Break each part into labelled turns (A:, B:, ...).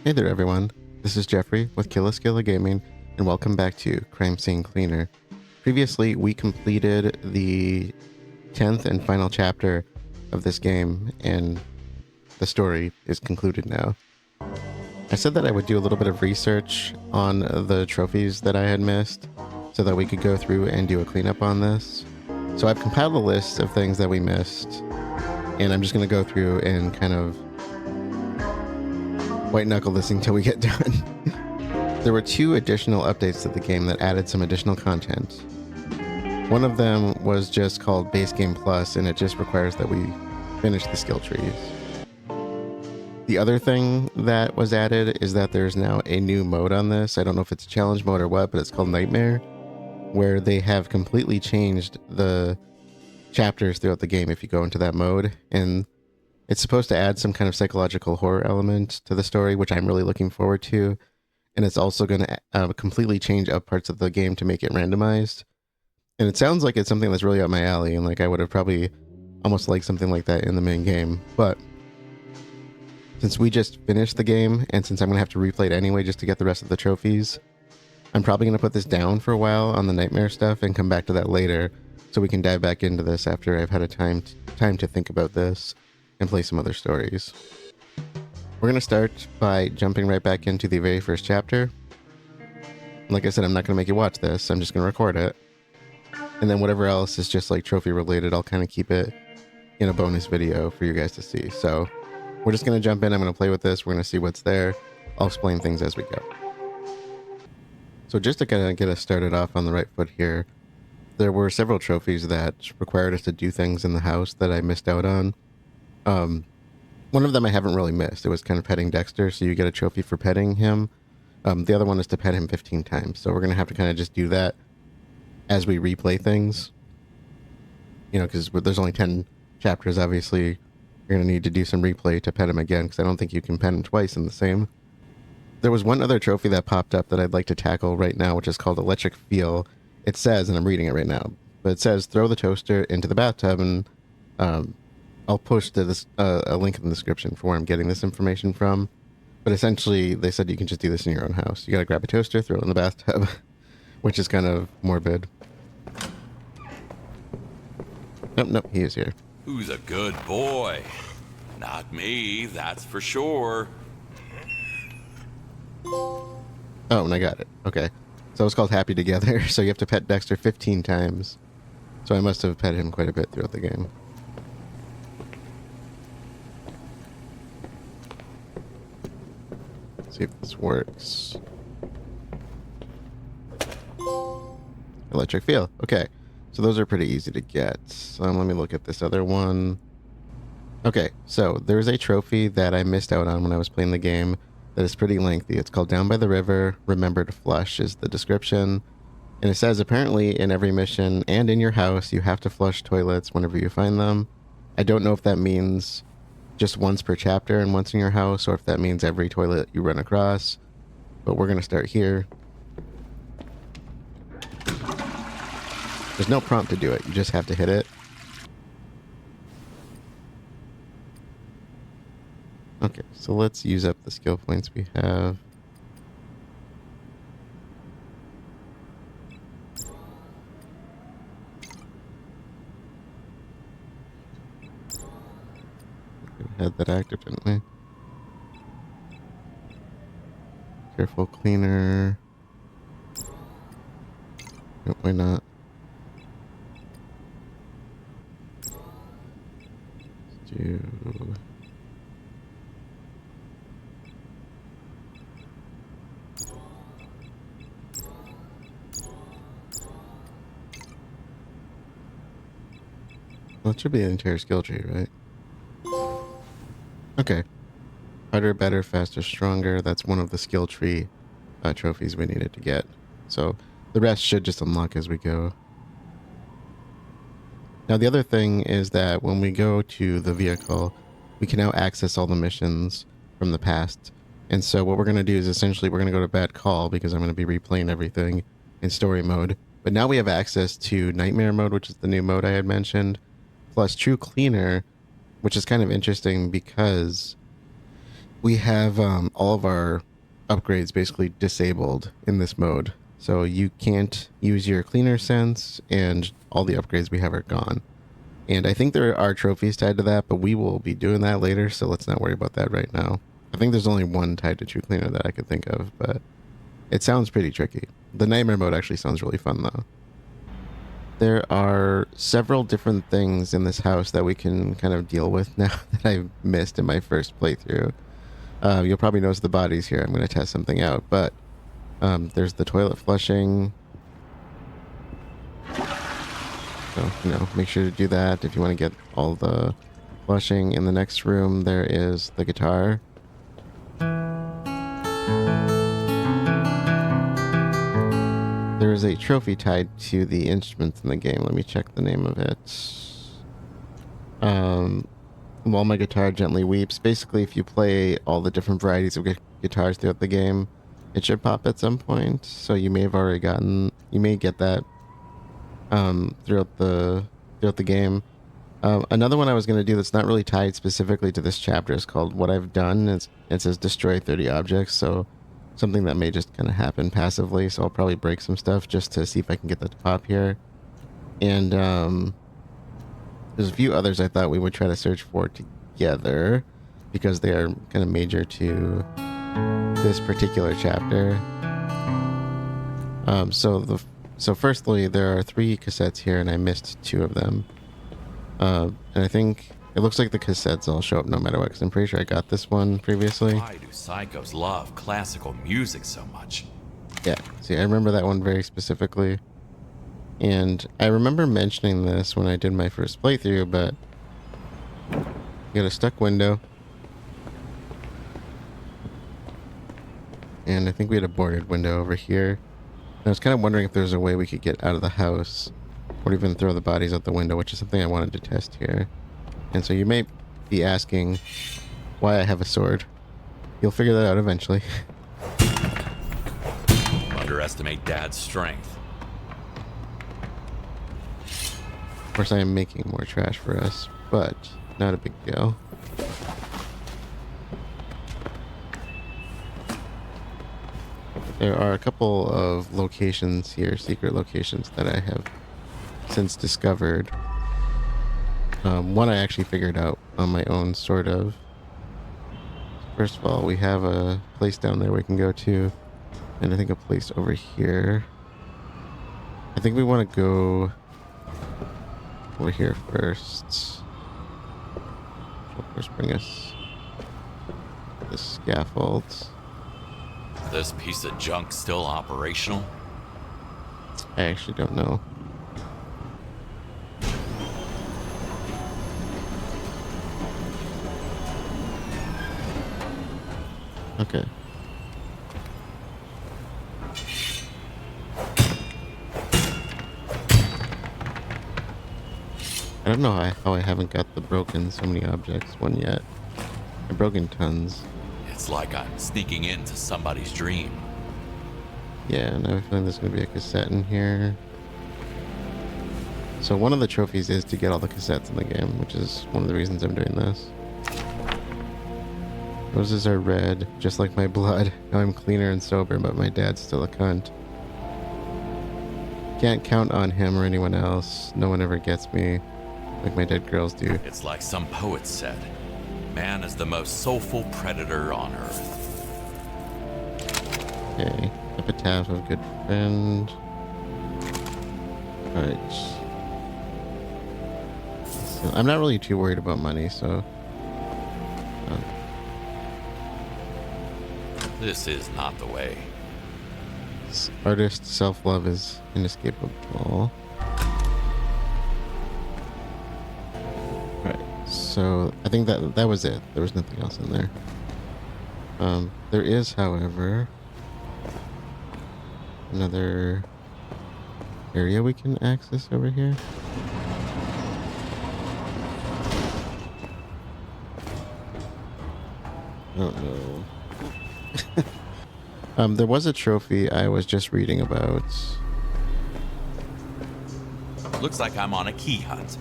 A: Hey there everyone, this is Jeffrey with Killaskila Gaming, and welcome back to Crime Scene Cleaner. Previously, we completed the 10th and final chapter of this game, and the story is concluded now. I said that I would do a little bit of research on the trophies that I had missed, so that we could go through and do a cleanup on this. So I've compiled a list of things that we missed, and I'm just going to go through and kind of white knuckle this until we get done. There were 2 additional updates to the game that added some additional content. One of them was just called Base Game Plus, and it just requires that we finish the skill trees. The other thing that was added is that there's now a new mode on this. I don't know if it's a challenge mode or what, but it's called Nightmare, where they have completely changed the chapters throughout the game if you go into that mode, and it's supposed to add some kind of psychological horror element to the story, which I'm really looking forward to. And it's also going to completely change up parts of the game to make it randomized. And it sounds like it's something that's really up my alley, and like I would have probably almost liked something like that in the main game. But since we just finished the game, and since I'm going to have to replay it anyway just to get the rest of the trophies, I'm probably going to put this down for a while on the nightmare stuff and come back to that later, so we can dive back into this after I've had a time to think about this and play some other stories. We're going to start by jumping right back into the very first chapter. Like I said, I'm not going to make you watch this. I'm just going to record it. And then whatever else is just like trophy related, I'll kind of keep it in a bonus video for you guys to see. So we're just going to jump in. I'm going to play with this. We're going to see what's there. I'll explain things as we go. So just to kind of get us started off on the right foot here, there were several trophies that required us to do things in the house that I missed out on. One of them I haven't really missed. It was kind of petting Dexter, so you get a trophy for petting him. The other one is to pet him 15 times. So we're going to have to kind of just do that as we replay things. You know, because there's only 10 chapters, obviously. You're going to need to do some replay to pet him again, because I don't think you can pet him twice in the same. There was one other trophy that popped up that I'd like to tackle right now, which is called Electric Feel. It says, and I'm reading it right now, but it says, throw the toaster into the bathtub, and I'll post a link in the description for where I'm getting this information from. But essentially, they said you can just do this in your own house. You gotta grab a toaster, throw it in the bathtub, which is kind of morbid. Nope, he is here.
B: Who's a good boy? Not me, that's for sure.
A: Oh, and I got it. Okay. So it's called Happy Together, so you have to pet Dexter 15 times. So I must have pet him quite a bit throughout the game. See if this works. Electric Feel. Okay. So those are pretty easy to get. Let me look at this other one. Okay, so there's a trophy that I missed out on when I was playing the game that is pretty lengthy. It's called Down by the River, Remember to Flush is the description. And it says apparently in every mission and in your house, you have to flush toilets whenever you find them. I don't know if that means just once per chapter and once in your house, or if that means every toilet you run across. But we're going to start here. There's no prompt to do it. You just have to hit it. Okay, so let's use up the skill points we have. We had that active, didn't we? Careful cleaner. Nope, why not? Let's do... Well, it should be an entire skill tree, right? Okay. Harder, better, faster, stronger. That's one of the skill tree trophies we needed to get. So the rest should just unlock as we go. Now the other thing is that when we go to the vehicle, we can now access all the missions from the past. And so what we're going to do is essentially we're going to go to Bad Call, because I'm going to be replaying everything in story mode. But now we have access to Nightmare mode, which is the new mode I had mentioned, plus True Cleaner, which is kind of interesting because we have all of our upgrades basically disabled in this mode. So you can't use your cleaner sense, and all the upgrades we have are gone. And I think there are trophies tied to that, but we will be doing that later, so let's not worry about that right now. I think there's only one tied to True Cleaner that I could think of, but it sounds pretty tricky. The Nightmare mode actually sounds really fun, though. There are several different things in this house that we can kind of deal with now that I missed in my first playthrough. You'll probably notice the bodies here. I'm going to test something out, but there's the toilet flushing. So, make sure to do that if you want to get all the flushing. In the next room, there is the guitar. There is a trophy tied to the instruments in the game. Let me check the name of it. While my guitar gently weeps. Basically, if you play all the different varieties of guitars throughout the game, it should pop at some point. So you may have already you may get that throughout the game. Another one I was going to do that's not really tied specifically to this chapter is called What I've Done. It says destroy 30 objects, so something that may just kind of happen passively. So I'll probably break some stuff just to see if I can get that to pop here. And there's a few others I thought we would try to search for together because they are kind of major to this particular chapter. So firstly, there are 3 cassettes here, and I missed 2 of them. And I think it looks like the cassettes all show up no matter what, because I'm pretty sure I got this one previously.
B: Why do psychos love classical music so much?
A: Yeah, see, I remember that one very specifically. And I remember mentioning this when I did my first playthrough, but you got a stuck window. And I think we had a boarded window over here. And I was kind of wondering if there's a way we could get out of the house or even throw the bodies out the window, which is something I wanted to test here. And so you may be asking why I have a sword. You'll figure that out eventually.
B: Underestimate Dad's strength.
A: Of course, I am making more trash for us, but not a big deal. There are a couple of locations here, secret locations, that I have since discovered. One I actually figured out on my own, sort of. First of all, we have a place down there we can go to, and I think a place over here. I think we want to go over here first. Will first bring us the scaffold.
B: Is this piece of junk still operational?
A: I actually don't know. Okay. I don't know how I haven't got the broken so many objects one yet. I've broken tons.
B: It's like I'm sneaking into somebody's dream.
A: Yeah, and I have a feeling there's going to be a cassette in here. So one of the trophies is to get all the cassettes in the game, which is one of the reasons I'm doing this. Roses are red, just like my blood. Now I'm cleaner and sober, but my dad's still a cunt. Can't count on him or anyone else. No one ever gets me like my dead girls do.
B: It's like some poet said, man is the most soulful predator on earth.
A: Okay, epitaph of good friend. Alright. So I'm not really too worried about money, so...
B: This is not the way.
A: Artist self-love is inescapable. Right, so I think that was it. There was nothing else in there. There is, however, another area we can access over here. Oh no. There was a trophy I was just reading about.
B: Looks like I'm on a key hunt.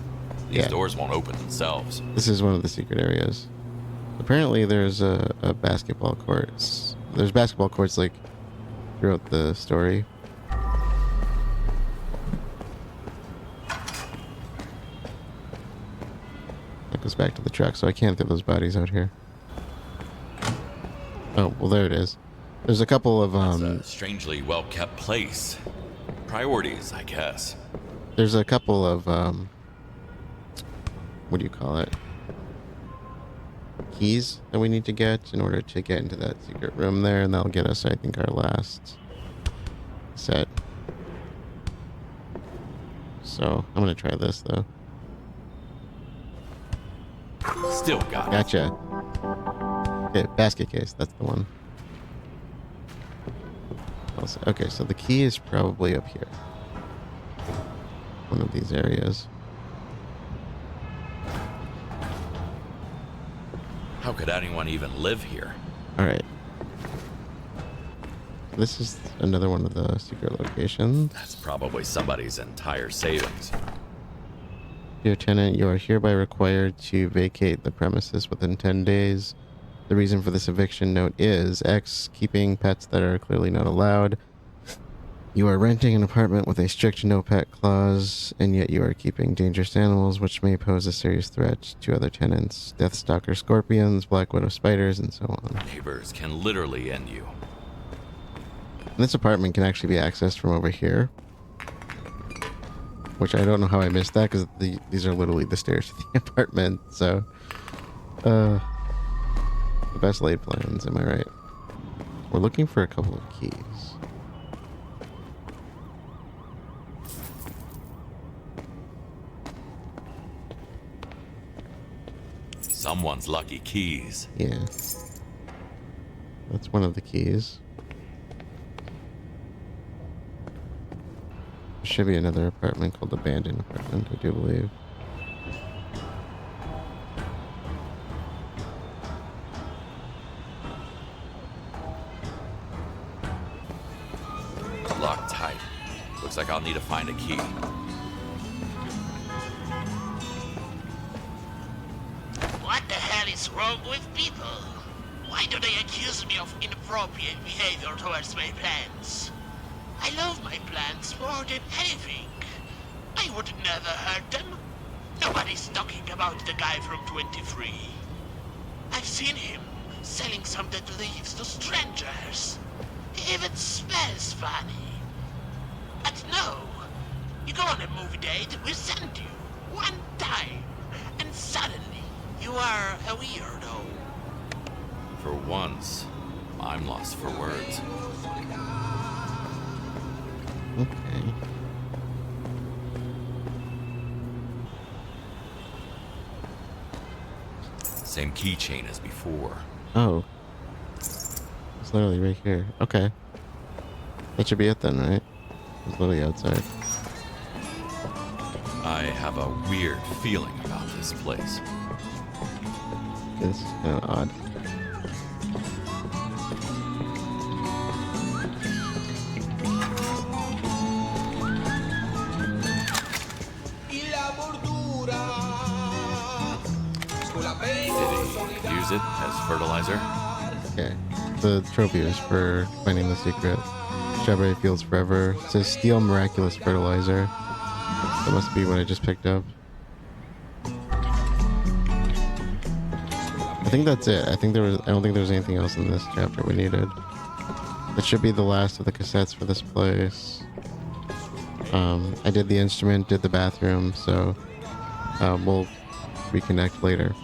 B: These doors won't open themselves.
A: This is one of the secret areas. I'm apparently there's a basketball courts. There's basketball courts like throughout the story. That goes back to the truck, so I can't throw those bodies out here. Oh, well, there it is. There's a couple of
B: It's a strangely well-kept place. Priorities, I guess.
A: there's a couple of what do you call it? Keys that we need to get in order to get into that secret room there, and that'll get us, I think, our last set. So I'm gonna try this though.
B: Still got it.
A: Gotcha. Okay, basket case. That's the one. Okay, so the key is probably up here. One of these areas.
B: How could anyone even live here?
A: All right. This is another one of the secret locations.
B: That's probably somebody's entire savings.
A: Dear tenant, you are hereby required to vacate the premises within 10 days. The reason for this eviction note is X, keeping pets that are clearly not allowed. You are renting an apartment with a strict no pet clause, and yet you are keeping dangerous animals which may pose a serious threat to other tenants. Deathstalker scorpions, black widow spiders, and so on.
B: Neighbors can literally end you.
A: And this apartment can actually be accessed from over here. Which I don't know how I missed that, because these are literally the stairs to the apartment, so... the best laid plans, am I right? We're looking for a couple of keys.
B: Someone's lucky keys.
A: Yeah. That's one of the keys. There should be another apartment called Abandoned Apartment, I do believe.
B: Locked tight. Looks like I'll need to find a key.
C: What the hell is wrong with people? Why do they accuse me of inappropriate behavior towards my plants? I love my plants more than anything. I would never hurt them. Nobody's talking about the guy from 23. I've seen him selling some dead leaves to strangers. He even smells funny. But no, you go on a movie date, we send you one time, and suddenly you are a weirdo.
B: For once, I'm lost for words.
A: Okay.
B: Same keychain as before.
A: Oh. It's literally right here. Okay. That should be it then, right? It's literally outside.
B: I have a weird feeling about this place.
A: This is kind of odd.
B: Did he use it as fertilizer?
A: Okay. The trophy is for finding the secret. Strawberry Fields Forever. It says Steel Miraculous Fertilizer. That must be what I just picked up. I think that's it. I don't think there was anything else in this chapter we needed. That should be the last of the cassettes for this place. I did the instrument, did the bathroom, so we'll reconnect later.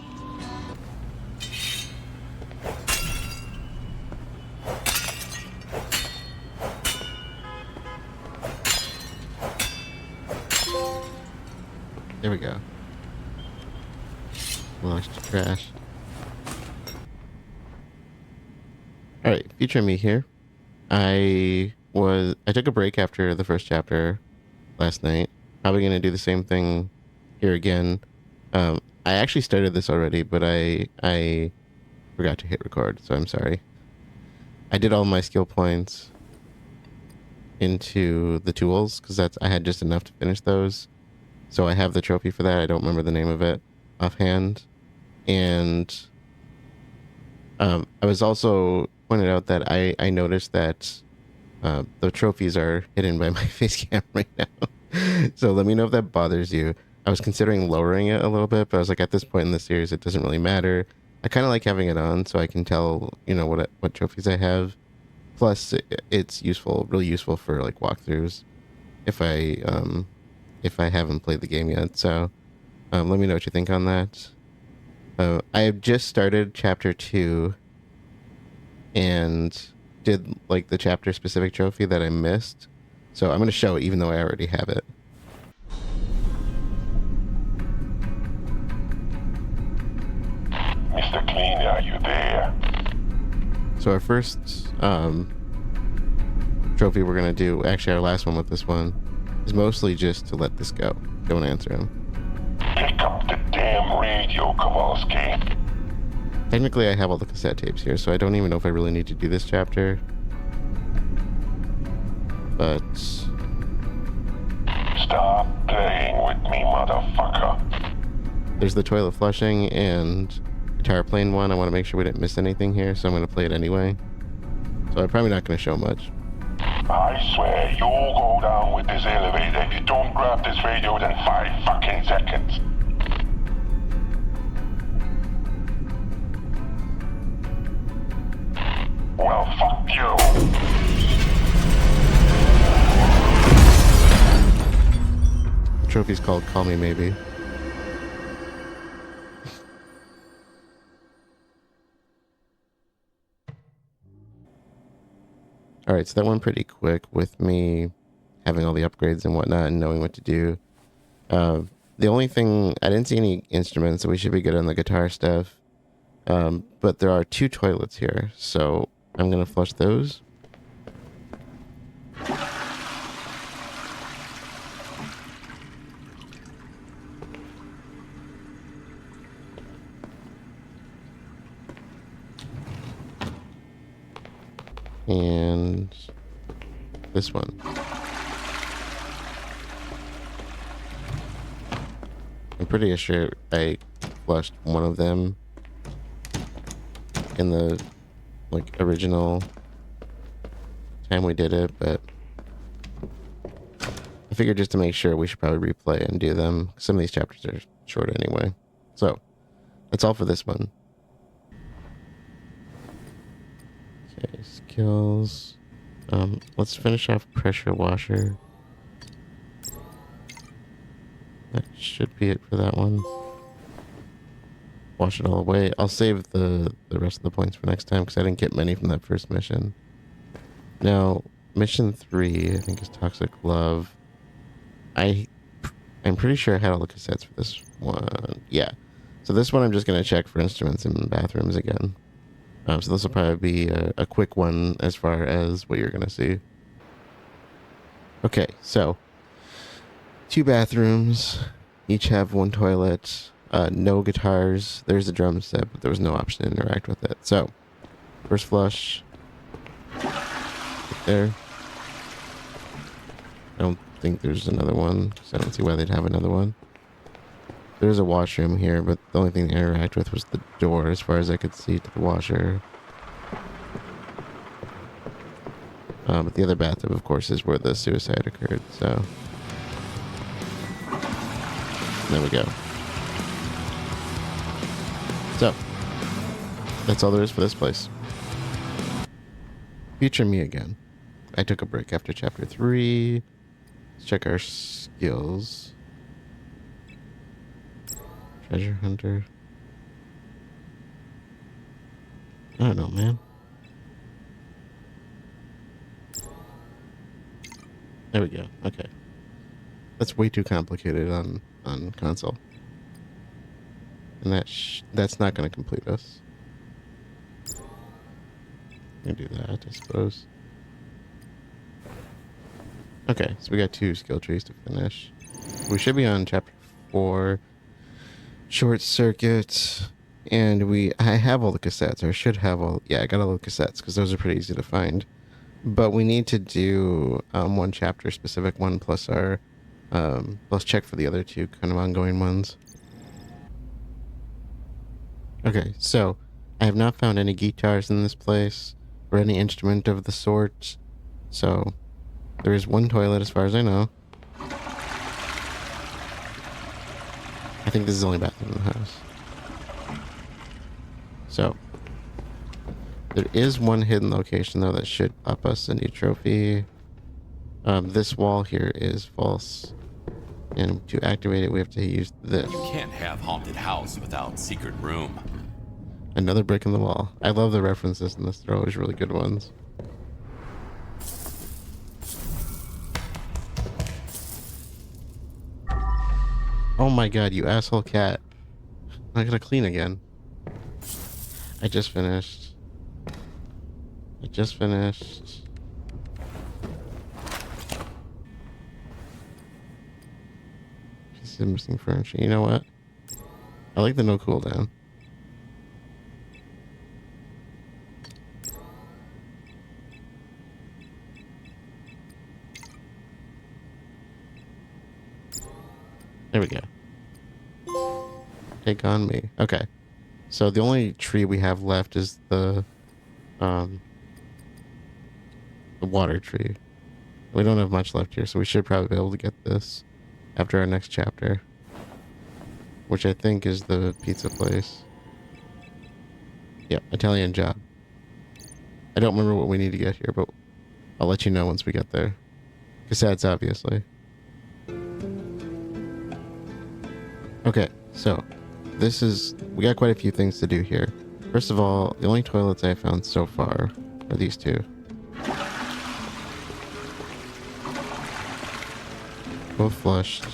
A: There we go. Launched to trash. Alright, future me here. I took a break after the first chapter last night. Probably gonna do the same thing here again. I actually started this already, but I forgot to hit record, so I'm sorry. I did all my skill points into the tools because I had just enough to finish those. So I have the trophy for that. I don't remember the name of it offhand. And I was also pointed out that I noticed that the trophies are hidden by my face cam right now. So let me know if that bothers you. I was considering lowering it a little bit, but I was like, at this point in the series, it doesn't really matter. I kind of like having it on so I can tell, what trophies I have. Plus, it's useful, really useful for like walkthroughs if I haven't played the game yet. So let me know what you think on that. I have just started chapter 2 and did like the chapter specific trophy that I missed. So I'm going to show it even though I already have it.
D: Mr. Cleaner, are you there?
A: So our first trophy we're going to do, actually our last one with this one, is mostly just to let this go. Don't answer him.
D: Pick up the damn radio, Kowalski.
A: Technically I have all the cassette tapes here, so I don't even know if I really need to do this chapter. But
D: Stop playing with me, motherfucker.
A: there's the toilet flushing and guitar playing one. I want to make sure we didn't miss anything here, so I'm going to play it anyway. So I'm probably not going to show much.
D: I swear, you'll go down with this elevator if you don't grab this radio within 5 fucking seconds. Well, fuck you.
A: The trophy's called Call Me Maybe. Alright, so that went pretty quick with me having all the upgrades and whatnot and knowing what to do. The only thing, I didn't see any instruments, so we should be good on the guitar stuff. But there are 2 toilets here, so I'm going to flush those. And this one. I'm pretty sure I flushed one of them in the original time we did it, but I figured just to make sure we should probably replay and do them. Some of these chapters are short anyway. So that's all for this one. Okay, skills. Let's finish off pressure washer. That should be it for that one. Wash it all away. I'll save the rest of the points for next time because I didn't get many from that first mission. Now, mission 3, I think, is Toxic Love. I'm pretty sure I had all the cassettes for this one. Yeah. So this one I'm just going to check for instruments in bathrooms again. So this will probably be a quick one as far as what you're going to see. Okay, so 2 bathrooms. Each have 1 toilet. No guitars. There's a drum set, but there was no option to interact with it. So, first flush. Right there. I don't think there's another one, because I don't see why they'd have another one. There's a washroom here, but the only thing to interact with was the door, as far as I could see, to the washer. But the other bathtub, of course, is where the suicide occurred, so... There we go. So, that's all there is for this place. Future me again. I took a break after chapter 3. Let's check our skills. Treasure hunter. I don't know, man. There we go. Okay. That's way too complicated on console. And that's not going to complete us. I'm going to do that, I suppose. Okay, so we got 2 skill trees to finish. We should be on chapter 4. Short circuit. And I have all the cassettes, or I should have all... Yeah, I got all the cassettes, because those are pretty easy to find. But we need to do 1 chapter specific one, plus our... let's check for the other 2 kind of ongoing ones. Okay, so I have not found any guitars in this place or any instrument of the sort. So there is one toilet as far as I know. I think this is the only bathroom in the house. So there is one hidden location though that should pop us a new trophy. This wall here is false. And to activate it, we have to use this.
B: You can't have haunted house without secret room.
A: Another brick in the wall. I love the references in this. They're always really good ones. Oh my god, you asshole cat. I gotta clean again. I just finished. Pieces of missing furniture. You know what? I like the no cooldown. There we go. Take on me. Okay. So the only tree we have left is the water tree. We don't have much left here, so we should probably be able to get this after our next chapter. Which I think is the pizza place. Yep, Italian job. I don't remember what we need to get here, but I'll let you know once we get there. Cassettes, obviously. Okay, so we got quite a few things to do here. First of all, the only toilets I found so far are these two. Both flushed.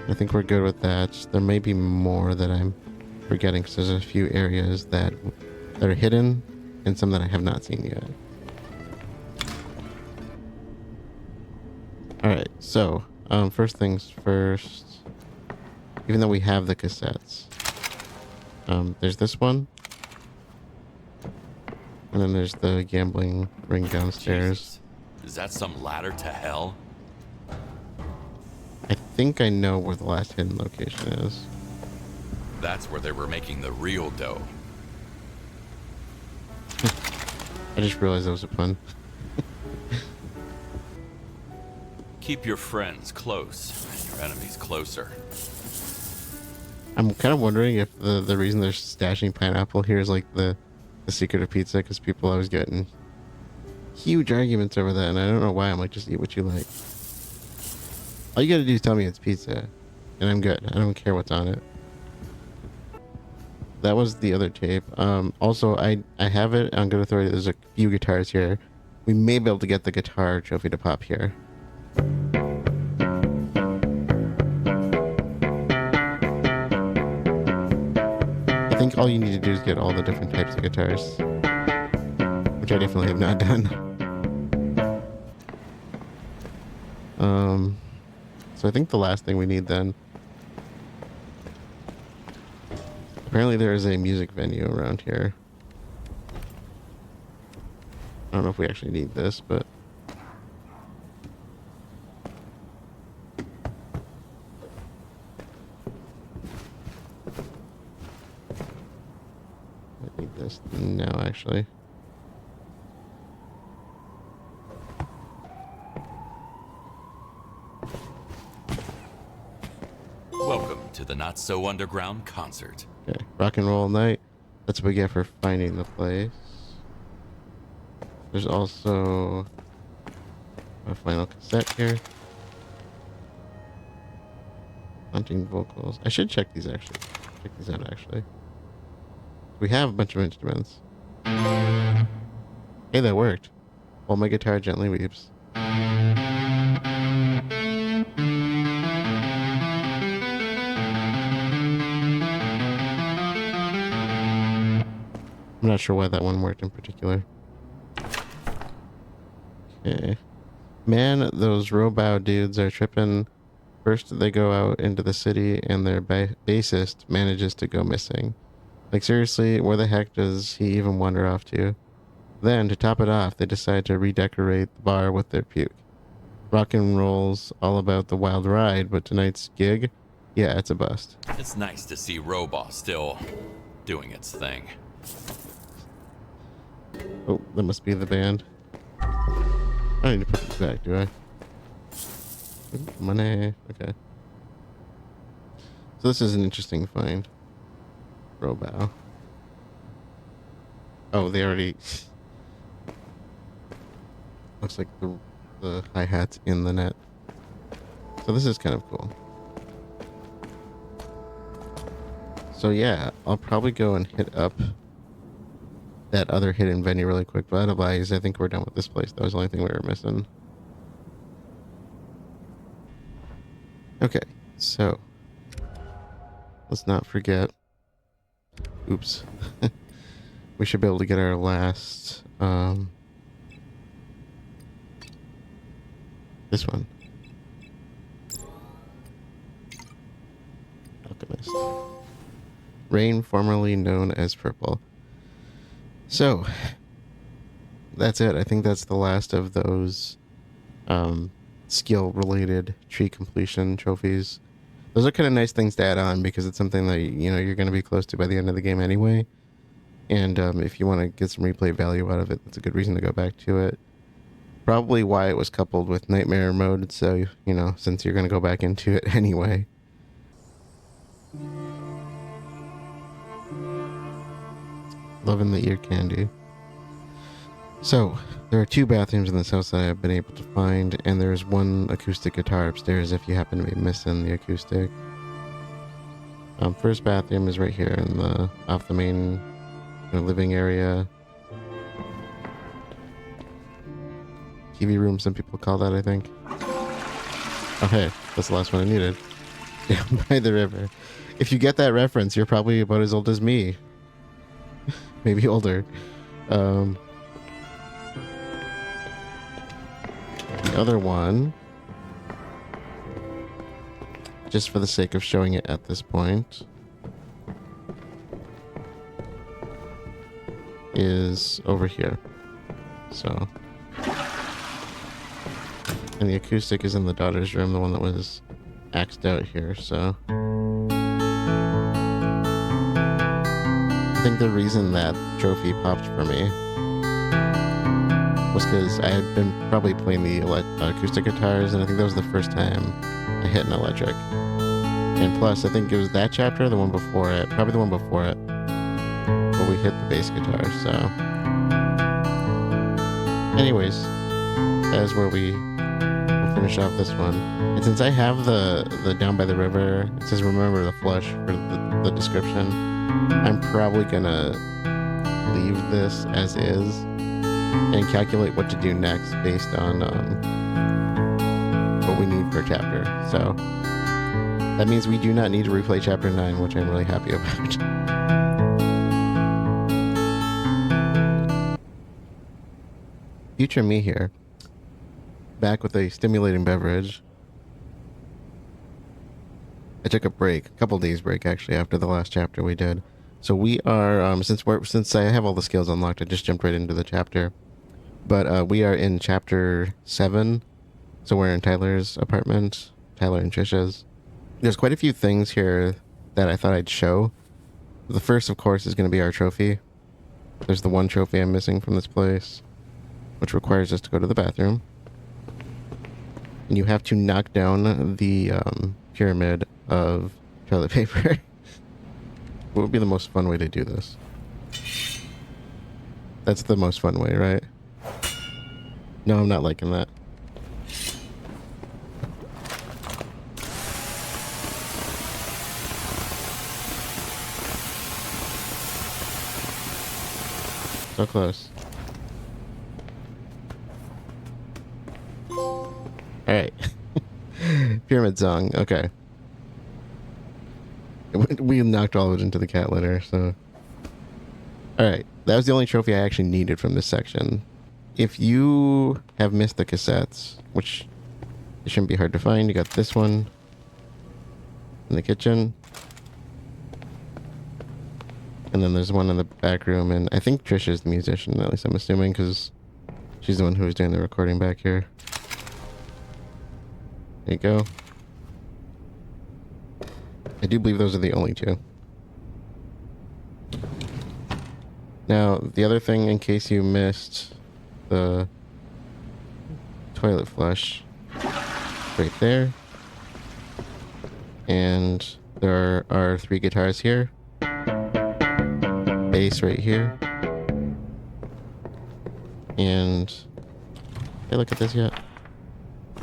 A: I think we're good with that. There may be more that I'm forgetting because there's a few areas that are hidden and some that I have not seen yet. Alright, so, first things first, even though we have the cassettes, there's this one, and then there's the gambling ring downstairs.
B: Jesus. Is that some ladder to hell?
A: I think I know where the last hidden location is.
B: That's where they were making the real dough.
A: I just realized that was a pun.
B: Keep your friends close and your enemies closer.
A: I'm kind of wondering if the reason they're stashing pineapple here is like the secret of pizza, because people always get in huge arguments over that, and I don't know why. I'm like, just eat what you like. All you gotta do is tell me it's pizza, and I'm good. I don't care what's on it. That was the other tape. Also, I have it. I'm gonna throw it. There's a few guitars here. We may be able to get the guitar trophy to pop here. I think all you need to do is get all the different types of guitars, which I definitely have not done. So I think the last thing we need then. Apparently there is a music venue around here. I don't know if we actually need this, but I need this now, actually.
B: Welcome to the Not So Underground concert.
A: Okay, rock and roll night. That's what we get for finding the place. There's also a final cassette here. Hunting vocals. I should check these actually. Check these out actually. We have a bunch of instruments. Hey, that worked. While my guitar gently weeps. I'm not sure why that one worked in particular. Okay. Man, those Robow dudes are tripping. First, they go out into the city and their bassist manages to go missing. Like, seriously, where the heck does he even wander off to? Then, to top it off, they decide to redecorate the bar with their puke. Rock and roll's all about the wild ride, but tonight's gig Yeah, it's a bust.
B: It's nice to see Robot still doing its thing.
A: Oh, that must be the band. I don't need to put this back, do I? Ooh, money. Okay. So this is an interesting find. Robow. Oh, they already... Looks like the hi-hat's in the net. So this is kind of cool. So yeah, I'll probably go and hit up that other hidden venue really quick. But otherwise, I think we're done with this place. That was the only thing we were missing. Okay, so let's not forget. Oops. We should be able to get our last this one. Alchemist. Rain, formerly known as Purple. So that's it. I think that's the last of those skill related tree completion trophies. Those are kind of nice things to add on because it's something that you're going to be close to by the end of the game anyway. And if you want to get some replay value out of it, that's a good reason to go back to it. Probably why it was coupled with nightmare mode, so since you're going to go back into it anyway. Loving the ear candy. So, there are 2 bathrooms in this house that I've been able to find, and there's one acoustic guitar upstairs if you happen to be missing the acoustic. First bathroom is right here in off the main living area. TV room, some people call that, I think. Oh hey, that's the last one I needed. Down by the river. If you get that reference, you're probably about as old as me. Maybe older. The other one, just for the sake of showing it at this point, is over here. So, and the acoustic is in the daughter's room, the one that was axed out here. So I think the reason that trophy popped for me was because I had been probably playing the acoustic guitars, and I think that was the first time I hit an electric. And plus, I think it was that chapter or the one before it, probably the one before it, where we hit the bass guitar. So anyways, that is where we'll finish off this one. And since I have the down by the river, it says remember the flush for the description, I'm probably gonna leave this as is and calculate what to do next based on what we need per chapter. So that means we do not need to replay chapter 9, which I'm really happy about. Future me here, back with a stimulating beverage. I took a couple days break actually after the last chapter we did. So we are since I have all the skills unlocked, I just jumped right into the chapter. But we are in chapter 7. So we're in Tyler's apartment, Tyler and Trisha's. There's quite a few things here that I thought I'd show. The first, of course, is going to be our trophy. There's the one trophy I'm missing from this place, which requires us to go to the bathroom. And you have to knock down the pyramid of toilet paper. What would be the most fun way to do this? That's the most fun way, right? No, I'm not liking that. So close. Alright. Pyramid song. Okay. We knocked all of it into the cat litter, so... Alright. That was the only trophy I actually needed from this section. If you have missed the cassettes, which it shouldn't be hard to find, you got this one in the kitchen. And then there's one in the back room, and I think Trisha's the musician, at least I'm assuming, because she's the one who was doing the recording back here. There you go. I do believe those are the only two. Now, the other thing, in case you missed the toilet flush, right there. And there are 3 guitars here. Bass right here. And hey, look at this yet.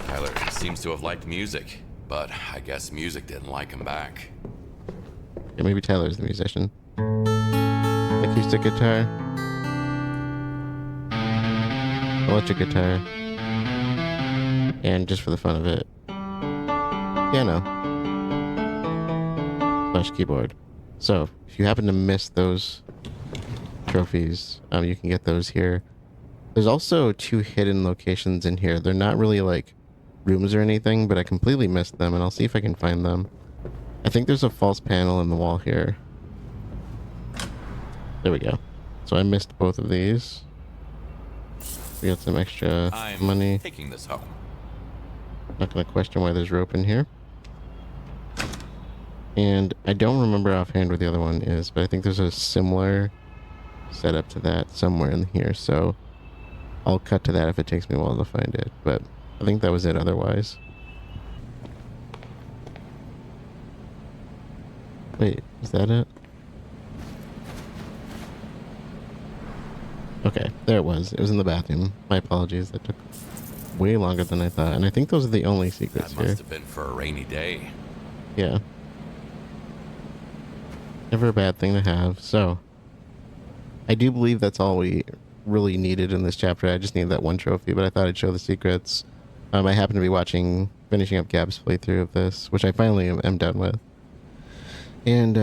B: Tyler seems to have liked music, but I guess music didn't like him back.
A: Yeah, maybe Tyler's the musician. Acoustic guitar. Electric guitar. And just for the fun of it, piano. / keyboard. So, if you happen to miss those trophies, you can get those here. There's also 2 hidden locations in here. They're not really like rooms or anything, but I completely missed them, and I'll see if I can find them. I think there's a false panel in the wall here. There we go. So I missed both of these. We got some extra money.
B: Taking this home.
A: Not gonna question why there's rope in here. And I don't remember offhand where the other one is, but I think there's a similar setup to that somewhere in here, so I'll cut to that if it takes me a while to find it, but I think that was it otherwise. Wait, is that it? Okay, there it was. It was in the bathroom. My apologies. That took way longer than I thought, and I think those are the only secrets
B: That
A: here.
B: must have been for a rainy day.
A: Yeah. Never a bad thing to have. So, I do believe that's all we really needed in this chapter. I just needed that one trophy, but I thought I'd show the secrets. I happen to be finishing up Gab's playthrough of this, which I finally am done with. And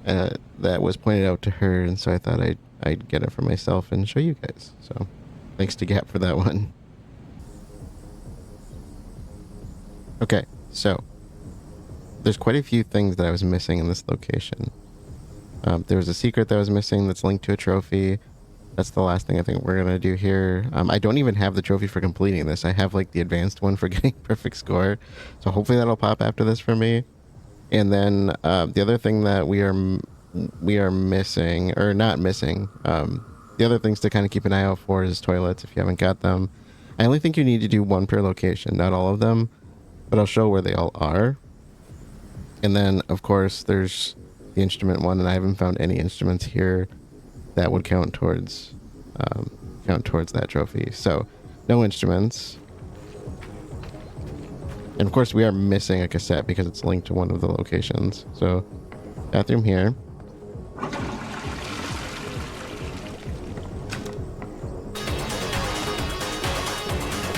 A: that was pointed out to her, and so I thought I'd get it for myself and show you guys. So, thanks to Gab for that one. Okay, so there's quite a few things that I was missing in this location. There was a secret that was missing that's linked to a trophy. That's the last thing I think we're going to do here. I don't even have the trophy for completing this. I have like the advanced one for getting perfect score. So hopefully that'll pop after this for me. And then the other thing that we are missing, or not missing, the other things to kind of keep an eye out for is toilets if you haven't got them. I only think you need to do 1 per location, not all of them, but I'll show where they all are. And then, of course, there's the instrument one, and I haven't found any instruments here that would count towards that trophy. So, no instruments. And of course, we are missing a cassette because it's linked to one of the locations. So, bathroom here.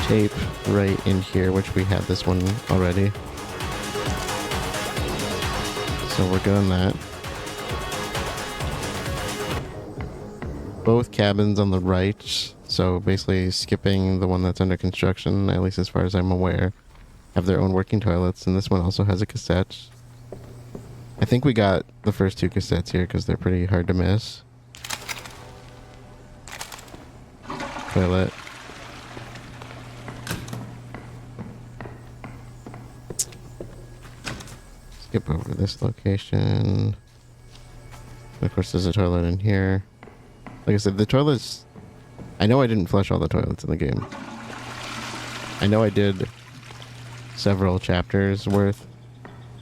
A: Tape right in here, which we have this one already. So we're good on that. Both cabins on the right, so basically skipping the one that's under construction, at least as far as I'm aware, have their own working toilets, and this one also has a cassette. I think we got the first 2 cassettes here because they're pretty hard to miss. Toilet. Skip over this location. Of course, there's a toilet in here. Like I said, the toilets... I know I didn't flush all the toilets in the game. I know I did several chapters worth.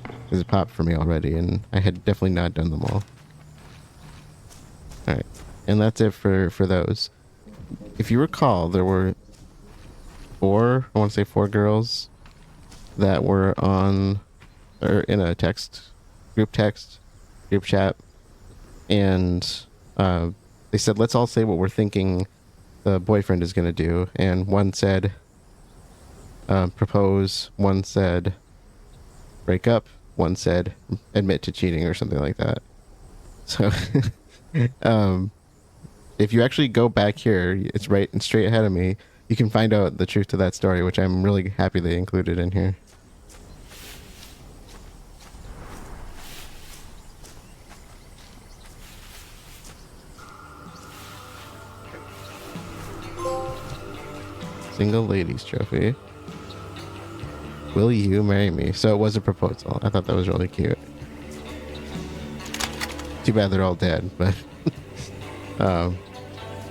A: Because it popped for me already, and I had definitely not done them all. Alright. And that's it for those. If you recall, there were 4 girls that were on... or in a group chat, and they said, let's all say what we're thinking the boyfriend is going to do. And one said propose, one said break up, one said admit to cheating or something like that. So if you actually go back here, it's right and straight ahead of me, you can find out the truth to that story, which I'm really happy they included in here. Single ladies trophy. Will you marry me? So it was a proposal. I thought that was really cute. too bad they're all dead, but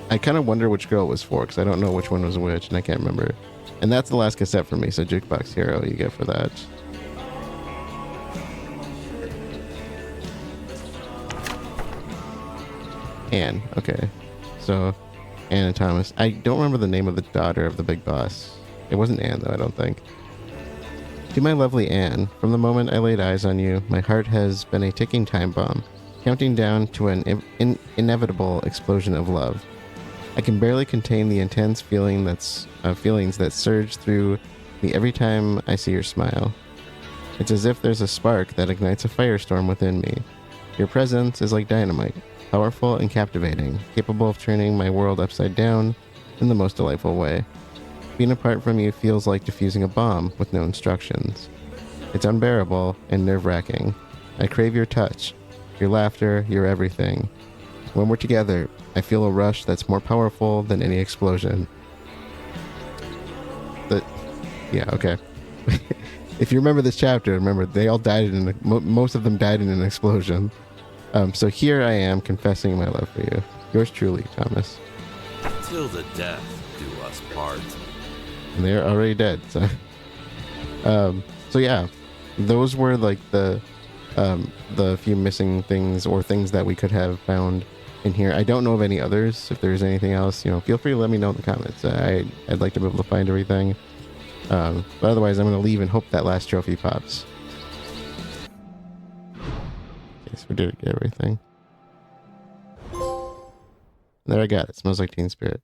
A: I kind of wonder which girl it was for, because I don't know which one was which, and I can't remember. And that's the last cassette for me, so Jukebox Hero you get for that. Anne, okay. So, Anne and Thomas. I don't remember the name of the daughter of the big boss. It wasn't Anne, though, I don't think. To my lovely Anne, from the moment I laid eyes on you, my heart has been a ticking time bomb, counting down to an inevitable explosion of love. I can barely contain the intense feelings that surge through me every time I see your smile. It's as if there's a spark that ignites a firestorm within me. Your presence is like dynamite, powerful and captivating, capable of turning my world upside down in the most delightful way. Being apart from you feels like defusing a bomb with no instructions. It's unbearable and nerve-wracking. I crave your touch, your laughter, your everything. When we're together, I feel a rush that's more powerful than any explosion. Yeah, okay. If you remember this chapter, remember they all died most of them died in an explosion. So here I am confessing my love for you. Yours truly, Thomas.
B: Till the death do us part.
A: And they're already dead. So yeah, those were like the few missing things or things that we could have found in here. I don't know of any others. If there's anything else, feel free to let me know in the comments. I'd like to be able to find everything. But otherwise, I'm going to leave and hope that last trophy pops. Okay, so we did get everything. There, I got it. Smells like Teen Spirit.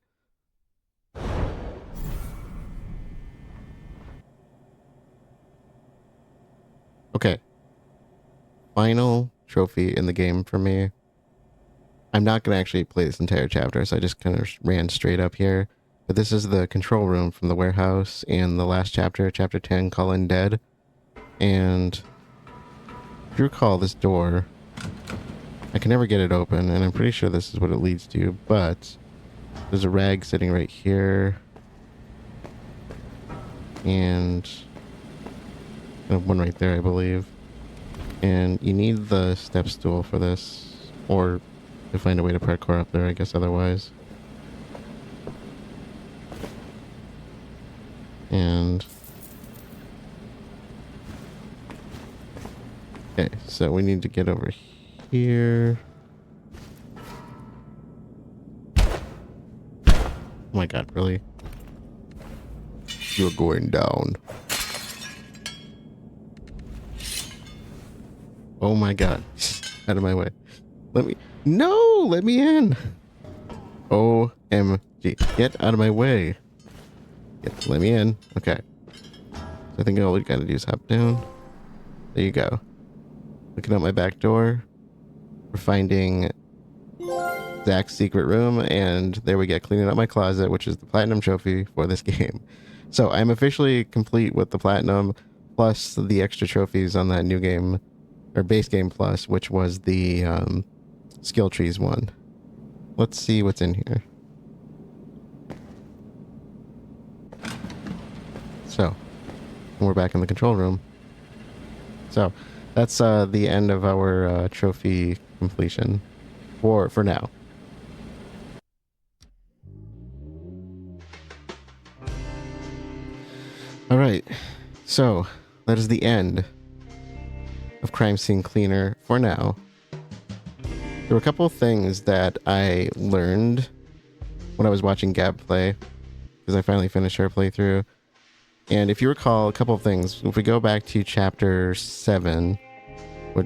A: Okay. Final trophy in the game for me. I'm not going to actually play this entire chapter, so I just kind of ran straight up here. But this is the control room from the warehouse and the last chapter, chapter 10, Call In Dead. And if you recall this door, I can never get it open, and I'm pretty sure this is what it leads to, but there's a rag sitting right here. And one right there, I believe. And you need the step stool for this, or to find a way to parkour up there, I guess, otherwise. And okay, so we need to get over here. Oh my god, really? You're going down. Oh my god. Out of my way. Let me in. OMG. Get out of my way. Let me in. Okay. So I think all we gotta do is hop down. There you go. Looking out my back door. We're finding Zach's secret room, and there we get cleaning up my closet, which is the platinum trophy for this game. So I'm officially complete with the platinum, plus the extra trophies on that new game, or base game plus, which was the skill trees one. Let's see what's in here. So, we're back in the control room. So, that's the end of our trophy completion for now. All right, so that is the end of Crime Scene Cleaner for now. There were a couple of things that I learned when I was watching Gab play, because I finally finished her playthrough. And if you recall, a couple of things. If we go back to chapter 7,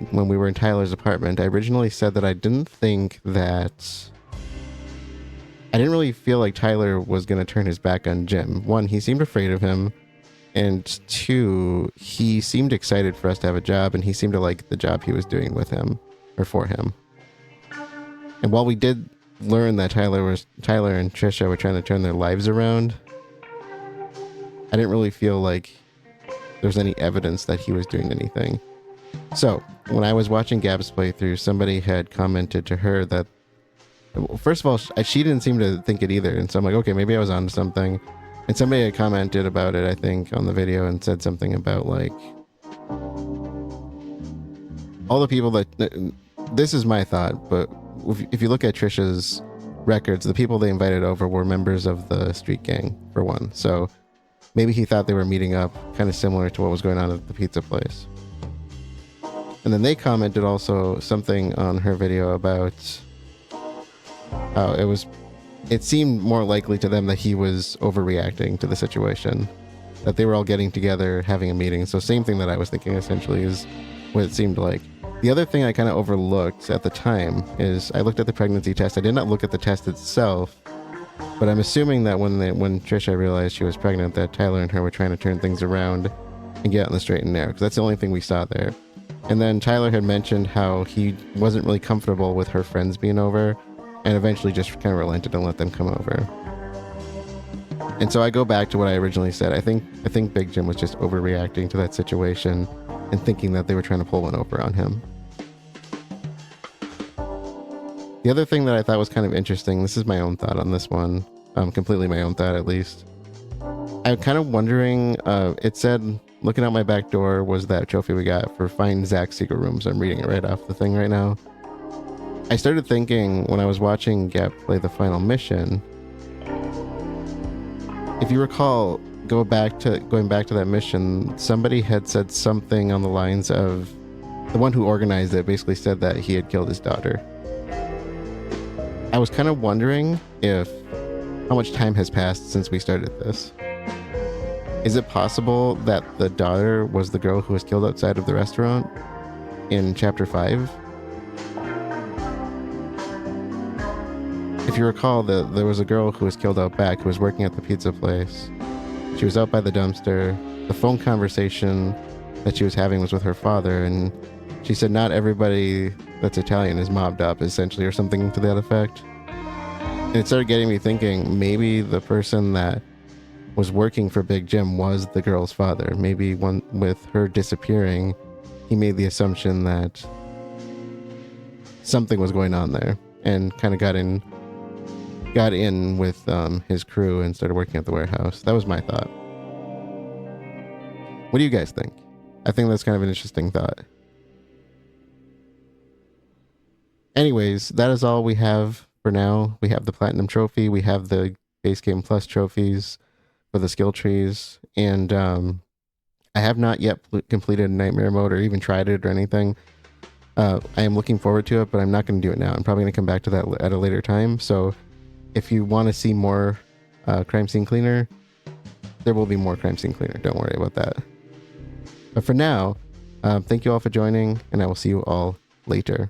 A: when we were in Tyler's apartment, I originally said that I didn't really feel like Tyler was going to turn his back on Jim. One, he seemed afraid of him. And two, he seemed excited for us to have a job, and he seemed to like the job he was doing with him, or for him. And while we did learn that Tyler and Trisha were trying to turn their lives around, I didn't really feel like there's any evidence that he was doing anything. So, when I was watching Gab's playthrough, somebody had commented to her that, first of all, she didn't seem to think it either. And so I'm like, okay, maybe I was onto something. And somebody had commented about it, I think, on the video and said something about, like, all the people that this is my thought, but if you look at Trisha's records, the people they invited over were members of the street gang, for one. So maybe he thought they were meeting up, kind of similar to what was going on at the pizza place. And then they commented also something on her video about how it seemed more likely to them that he was overreacting to the situation, that they were all getting together, having a meeting. So same thing that I was thinking essentially is what it seemed like. The other thing I kind of overlooked at the time is I looked at the pregnancy test. I did not look at the test itself, but I'm assuming that when Trisha realized she was pregnant, that Tyler and her were trying to turn things around and get on the straight and narrow, because that's the only thing we saw there. And then Tyler had mentioned how he wasn't really comfortable with her friends being over, and eventually just kind of relented and let them come over. And so I go back to what I originally said. I think Big Jim was just overreacting to that situation and thinking that they were trying to pull one over on him. The other thing that I thought was kind of interesting, this is my own thought on this one, completely my own thought at least. I'm kind of wondering, it said, looking out my back door was that trophy we got for Find Zach's secret rooms. I'm reading it right off the thing right now. I started thinking when I was watching Gap play the final mission, if you recall, going back to that mission, somebody had said something on the lines of, the one who organized it basically said that he had killed his daughter. I was kind of wondering how much time has passed since we started this. Is it possible that the daughter was the girl who was killed outside of the restaurant in chapter 5? If you recall, there was a girl who was killed out back who was working at the pizza place. She was out by the dumpster. The phone conversation that she was having was with her father, and she said not everybody that's Italian is mobbed up, essentially, or something to that effect. And it started getting me thinking, maybe the person that was working for Big Jim was the girl's father. Maybe with her disappearing, he made the assumption that something was going on there and kind of got in with his crew and started working at the warehouse. That was my thought. What do you guys think? I think that's kind of an interesting thought. Anyways, that is all we have for now. We have the Platinum Trophy. We have the Base Game Plus trophies for the skill trees. And I have not yet completed Nightmare Mode or even tried it or anything. I am looking forward to it, but I'm not going to do it now. I'm probably going to come back to that at a later time. So if you want to see more Crime Scene Cleaner, there will be more Crime Scene Cleaner. Don't worry about that. But for now, thank you all for joining, and I will see you all later.